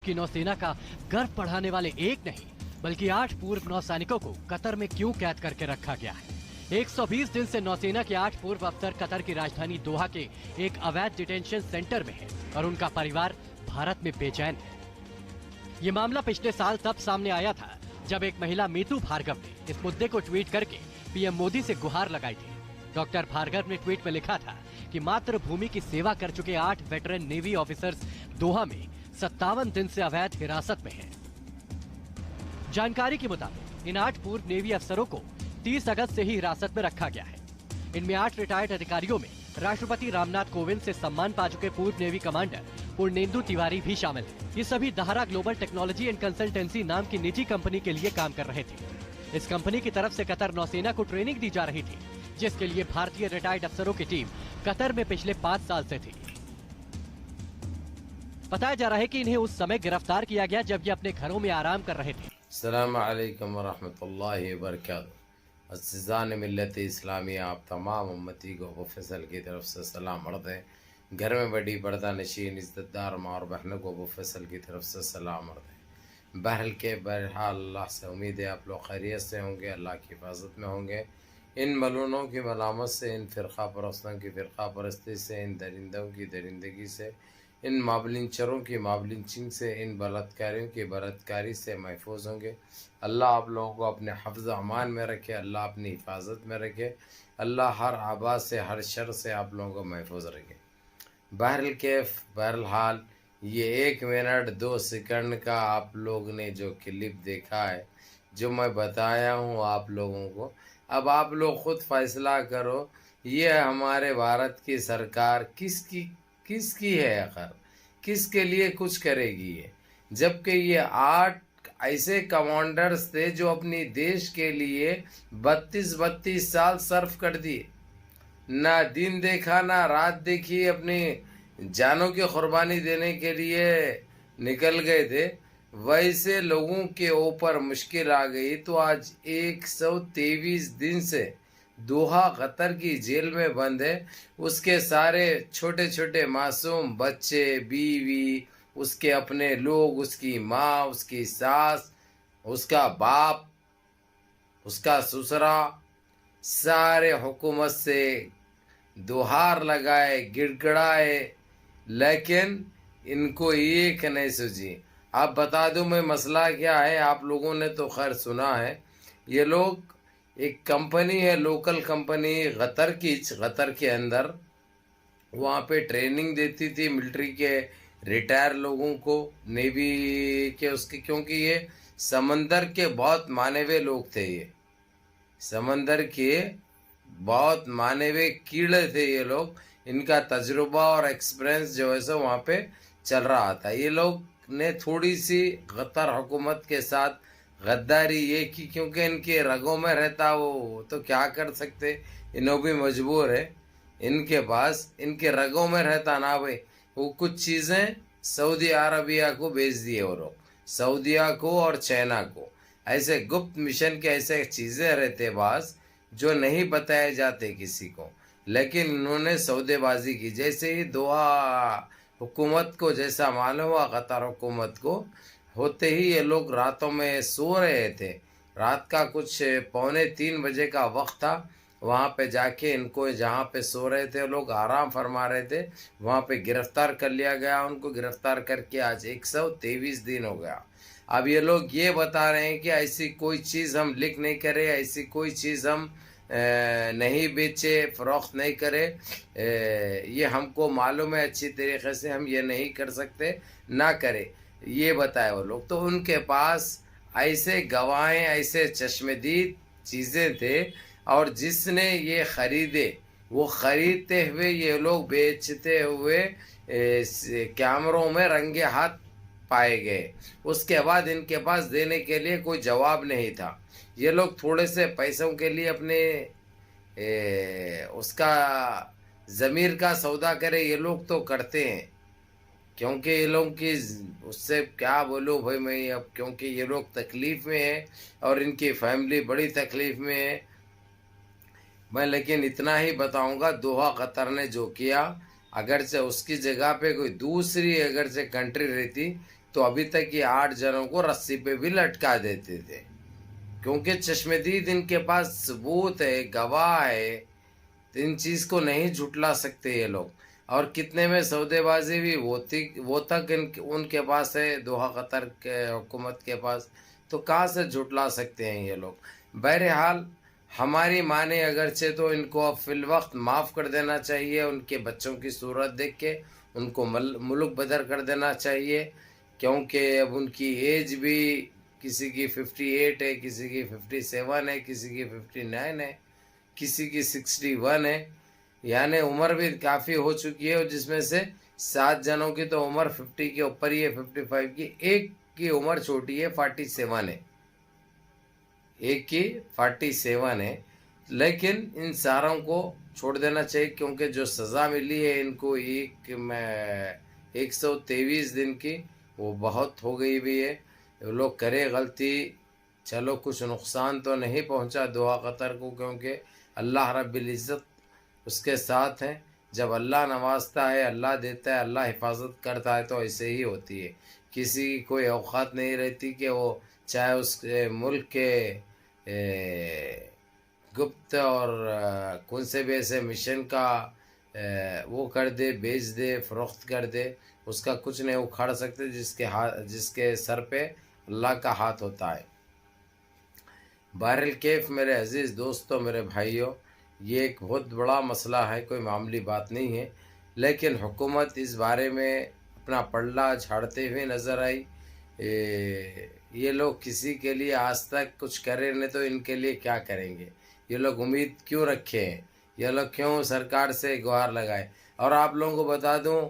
की नौसेना का गर्व बढ़ाने वाले एक नहीं बल्कि 8 पूर्व नौसैनिकों को कतर में क्यों कैद करके रखा गया है। 120 दिन से नौसेना के 8 पूर्व अफसर कतर की राजधानी दोहा के एक अवैध डिटेंशन सेंटर में है और उनका परिवार भारत में बेचैन है। ये मामला पिछले साल तब सामने आया था जब एक महिला मीतू भार्गव ने इस मुद्दे को ट्वीट करके पीएम मोदी से गुहार लगाई थी। डॉक्टर भार्गव ने ट्वीट में लिखा था कि मातृभूमि की सेवा कर चुके 8 वेटरन नेवी ऑफिसर्स दोहा में 57 दिन से अवैध हिरासत में हैं। जानकारी के मुताबिक इन 8 पूर्व नेवी अफसरों को 30 अगस्त से ही हिरासत में रखा गया है। इनमें 8 रिटायर्ड अधिकारियों में राष्ट्रपति रामनाथ कोविंद से सम्मान पा चुके पूर्व नेवी कमांडर पूर्णेंदु तिवारी भी शामिल हैं। ये सभी दहारा ग्लोबल टेक्नोलॉजी एंड कंसल्टेंसी नाम की निजी कंपनी के लिए काम कर रहे थे। इस कंपनी की तरफ से कतर नौसेना को ट्रेनिंग दी जा रही थी, जिसके लिए भारतीय रिटायर्ड अफसरों की टीम कतर में पिछले 5 साल से थी। बताया जा रहा है कि इन्हें उस समय गिरफ्तार किया गया जब ये अपने घरों में आराम कर रहे थे। अस्सलाम वालेकुम वरहमतुल्लाहि वबरकातुहू। अज़ीज़ान मिल्लत इस्लामी, आप तमाम उम्मती को अबू फैसल की तरफ से सलाम अर्ज़ है। घर में बड़ी पर्दा नशीन इज़्ज़तदार माँ और बहनों को अबू फैसल की तरफ से सलाम अर्ज़ है। बहरहाल अल्लाह से उम्मीद है आप लोग खैरियत से होंगे, अल्लाह की हिफाजत में होंगे। इन मलूनों की मलामत से, इन फ़िरक़ा परस्तों की फ़िरक़ा परस्ती से, इन दरिंदों की दरिंदगी से, इन माबलिंचरों की माबलिंचिंग से, इन बलात्कारियों की बलात्कारी से महफूज होंगे। अल्लाह आप लोगों को अपने हफ्ज़ अमान में रखे, अल्लाह अपनी हिफाजत में रखे, अल्लाह हर आबा से, हर शर से आप लोगों को महफूज रखे। बहरहाल ये 1 मिनट 2 सेकंड का आप लोग ने जो क्लिप देखा है, जो मैं बताया हूँ आप लोगों को, अब आप लोग खुद फैसला करो ये हमारे भारत की सरकार किसकी है, आखिर किसके लिए कुछ करेगी ये, जबकि ये 8 ऐसे कमांडर्स थे जो अपनी देश के लिए 32 साल सर्व कर दिए, ना दिन देखा ना रात देखी, अपनी जानों की कुर्बानी देने के लिए निकल गए थे। वैसे लोगों के ऊपर मुश्किल आ गई तो आज 123 दिन से दोहा कतर की जेल में बंद है। उसके सारे छोटे छोटे मासूम बच्चे, बीवी, उसके अपने लोग, उसकी माँ, उसकी सास, उसका बाप, उसका ससुरा, सारे हुकूमत से दुहार लगाए, गिड़गिड़ाए, लेकिन इनको एक नहीं सूझी। आप बता दूं मैं मसला क्या है, आप लोगों ने तो खैर सुना है। ये लोग एक कंपनी है, लोकल कंपनी कतर के अंदर, वहाँ पे ट्रेनिंग देती थी मिलिट्री के रिटायर लोगों को, नेवी के उसके, क्योंकि ये समंदर के बहुत माने हुए लोग थे। ये समंदर के बहुत माने हुए कीड़े थे ये लोग। इनका तजुर्बा और एक्सपीरियंस जो है सो वहाँ पे चल रहा था। ये लोग ने थोड़ी सी कतर हुकूमत के साथ गद्दारी ये की, क्योंकि इनके रगों में रहता, वो तो क्या कर सकते, इन्हों भी मजबूर है। इनके पास इनके रगों में रहता ना भाई, वो कुछ चीज़ें सऊदी अरबिया को भेज दिए वो लोग, सऊदिया को और चाइना को। ऐसे गुप्त मिशन के ऐसे चीज़ें रहते पास जो नहीं बताए जाते किसी को, लेकिन इन्होंने सौदेबाजी की। जैसे ही दोहा हुकूमत को जैसा मालूम हुआ कतर हुकूमत को, होते ही ये लोग रातों में सो रहे थे। रात का कुछ 2:45 बजे का वक्त था। वहाँ पे जाके इनको, जहाँ पे सो रहे थे लोग, आराम फरमा रहे थे, वहाँ पे गिरफ्तार कर लिया गया। उनको गिरफ्तार करके आज 123 दिन हो गया। अब ये लोग ये बता रहे हैं कि ऐसी कोई चीज़ हम लिख नहीं करे, ऐसी कोई चीज़ हम नहीं बेचे, फ़रोख्त नहीं करे, ये हमको मालूम है अच्छी तरीके से, हम ये नहीं कर सकते, ना करे, ये बताए वो लोग। तो उनके पास ऐसे गवाहें, ऐसे चश्मदीद चीज़ें थे, और जिसने ये ख़रीदे, वो ख़रीदते हुए ये लोग बेचते हुए कैमरों में रंगे हाथ पाए गए। उसके बाद इनके पास देने के लिए कोई जवाब नहीं था। ये लोग थोड़े से पैसों के लिए अपने उसका ज़मीर का सौदा करे, ये लोग तो करते हैं, क्योंकि ये लोग की, उससे क्या बोलूँ भाई मैं अब, क्योंकि ये लोग तकलीफ़ में हैं और इनकी फैमिली बड़ी तकलीफ़ में है। मैं लेकिन इतना ही बताऊंगा, दोहा कतर ने जो किया, अगर से उसकी जगह पे कोई दूसरी अगर से कंट्री रहती तो अभी तक ये 8 जनों को रस्सी पे भी लटका देते थे, क्योंकि चश्मदीद इनके पास सबूत है, गवाह है, तो इन चीज़ को नहीं झुटला सकते ये लोग। और कितने में सौदेबाजी भी वो तक उनके पास है, दोहा कतर के हुकूमत के पास, तो कहाँ से झुटला सकते हैं ये लोग। बहरहाल हमारी माने अगरचे तो इनको अब फिल वक्त माफ़ कर देना चाहिए, उनके बच्चों की सूरत देख के उनको मुल्क बदर कर देना चाहिए, क्योंकि अब उनकी एज भी किसी की 58 है, किसी की 57 है, किसी की 59 है, किसी की 61 है, यानी उम्र भी काफ़ी हो चुकी है। और जिसमें से 7 जनों की तो उम्र 50 के ऊपर ही है, 55 की। एक की उम्र छोटी है, 47 है, एक की 47 है। लेकिन इन सारों को छोड़ देना चाहिए, क्योंकि जो सज़ा मिली है इनको 123 दिन की, वो बहुत हो गई भी है। वो लोग करे गलती, चलो कुछ नुकसान तो नहीं पहुंचा दोहा कतर को, क्योंकि अल्लाह रब्बिल इज़्ज़त उसके साथ है। जब अल्लाह नवाजता है, अल्लाह देता है, अल्लाह हिफाजत करता है, तो ऐसे ही होती है। किसी की कोई औकात नहीं रहती कि वो चाहे उसके मुल्क के गुप्त और कौन से भी ऐसे मिशन का वो कर दे, बेच दे, फ़रोख्त कर दे, उसका कुछ नहीं उखाड़ सकते, जिसके सर पे अल्लाह का हाथ होता है। बहरहाल कैफ मेरे अज़ीज़ दोस्तों, मेरे भाइयों, ये एक बहुत बड़ा मसला है, कोई मामूली बात नहीं है। लेकिन हुकूमत इस बारे में अपना पल्ला झाड़ते हुए नज़र आई। ये लोग किसी के लिए आज तक कुछ करे नहीं, तो इनके लिए क्या करेंगे। ये लोग उम्मीद क्यों रखे हैं, ये लोग क्यों सरकार से गुहार लगाए। और आप लोगों को बता दूं,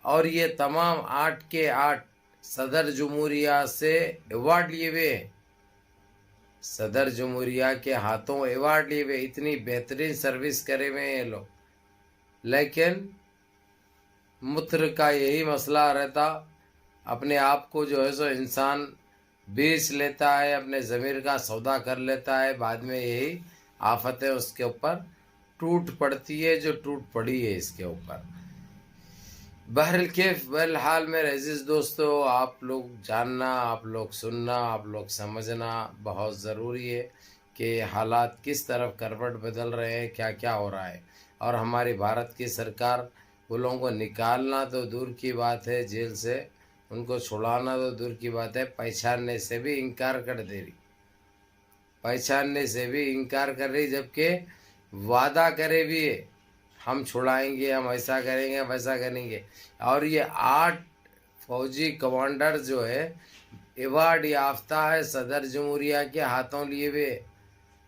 और ये तमाम 8 के 8 सदर जमहूरिया से अवार्ड लिए हुए हैं, सदर जमहूरिया के हाथों अवार्ड लिए हुए, इतनी बेहतरीन सर्विस करे हुए हैं ये लोग। लेकिन मूत्र का यही मसला रहता, अपने आप को जो है सो इंसान बेच लेता है, अपने ज़मीर का सौदा कर लेता है, बाद में यही आफतें उसके ऊपर टूट पड़ती है, जो टूट पड़ी है इसके ऊपर। बहरहाल कैफ बहरहाल मेरे अजीज़ दोस्तों, आप लोग जानना, आप लोग सुनना, आप लोग समझना बहुत ज़रूरी है कि हालात किस तरफ करवट बदल रहे हैं, क्या क्या हो रहा है। और हमारी भारत की सरकार वो लोगों को निकालना तो दूर की बात है, जेल से उनको छुड़ाना तो दूर की बात है, पहचानने से भी इनकार कर दे रही, पहचानने से भी इनकार कर रही, जबकि वादा करे भी है, हम छुड़ाएंगे, हम ऐसा करेंगे, हम वैसा करेंगे। और ये 8 फौजी कमांडर जो है अवार्ड याफ्ता है, सदर जमहूरिया के हाथों लिए हुए।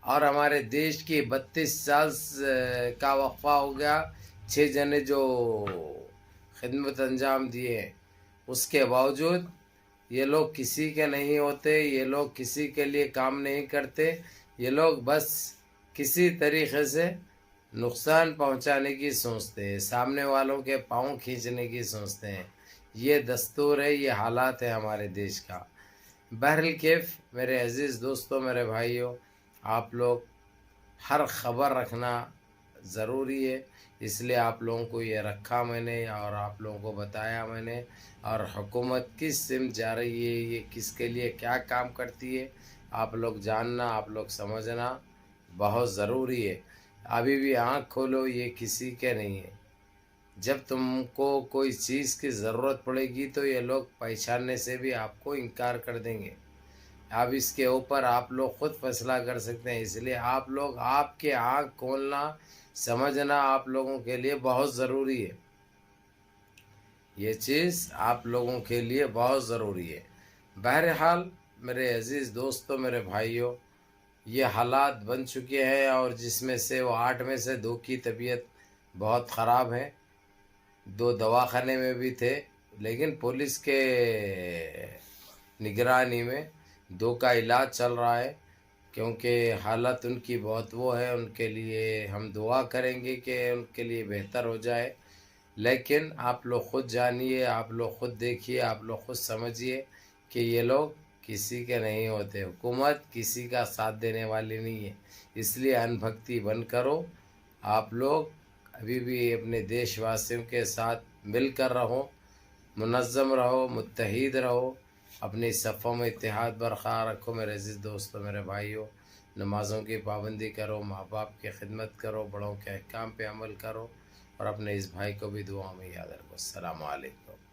और हमारे देश की 32 साल का वक्फा हो गया, 6 जने जो खिदमत अंजाम दिए हैं, उसके बावजूद ये लोग किसी के नहीं होते, ये लोग किसी के लिए काम नहीं करते, ये लोग बस किसी तरीके से नुकसान पहुंचाने की सोचते हैं, सामने वालों के पाँव खींचने की सोचते हैं। ये दस्तूर है, ये हालात है हमारे देश का। बहरहाल कैफ मेरे अज़ीज़ दोस्तों, मेरे भाइयों, आप लोग हर खबर रखना ज़रूरी है, इसलिए आप लोगों को ये रखा मैंने और आप लोगों को बताया मैंने। और हुकूमत किस सिम जा रही है, ये किसके लिए क्या काम करती है, आप लोग जानना, आप लोग समझना बहुत ज़रूरी है। अभी भी आँख खोलो, ये किसी के नहीं है। जब तुमको कोई चीज़ की ज़रूरत पड़ेगी तो ये लोग पहचानने से भी आपको इनकार कर देंगे। अब इसके ऊपर आप लोग खुद फैसला कर सकते हैं, इसलिए आप लोग, आपके आँख खोलना, समझना आप लोगों के लिए बहुत ज़रूरी है। ये चीज़ आप लोगों के लिए बहुत ज़रूरी है। बहरहाल मेरे अज़ीज़ दोस्तों, मेरे भाइयों, ये हालात बन चुके हैं, और जिसमें से वो 8 में से 2 की तबीयत बहुत ख़राब है, 2 दवाखाने में भी थे, लेकिन पुलिस के निगरानी में 2 का इलाज चल रहा है, क्योंकि हालत उनकी बहुत वो है। उनके लिए हम दुआ करेंगे कि उनके लिए बेहतर हो जाए। लेकिन आप लोग खुद जानिए, आप लोग खुद देखिए, आप लोग खुद समझिए कि ये लोग किसी के नहीं होते, हुकूमत किसी का साथ देने वाली नहीं है। इसलिए अनभक्ति बंद करो, आप लोग अभी भी अपने देशवासियों के साथ मिलकर रहो, मुनज़्ज़म रहो, मुत्तहिद रहो, अपनी सफ़ों में इत्तेहाद बरक़रार रखो मेरे अज़ीज़ दोस्तों, मेरे भाइयों। नमाज़ों की पाबंदी करो, माँ बाप की खिदमत करो, बड़ों के अहकाम पे अमल करो और अपने इस भाई को भी दुआ में याद रखो। अस्सलामु अलैकुम।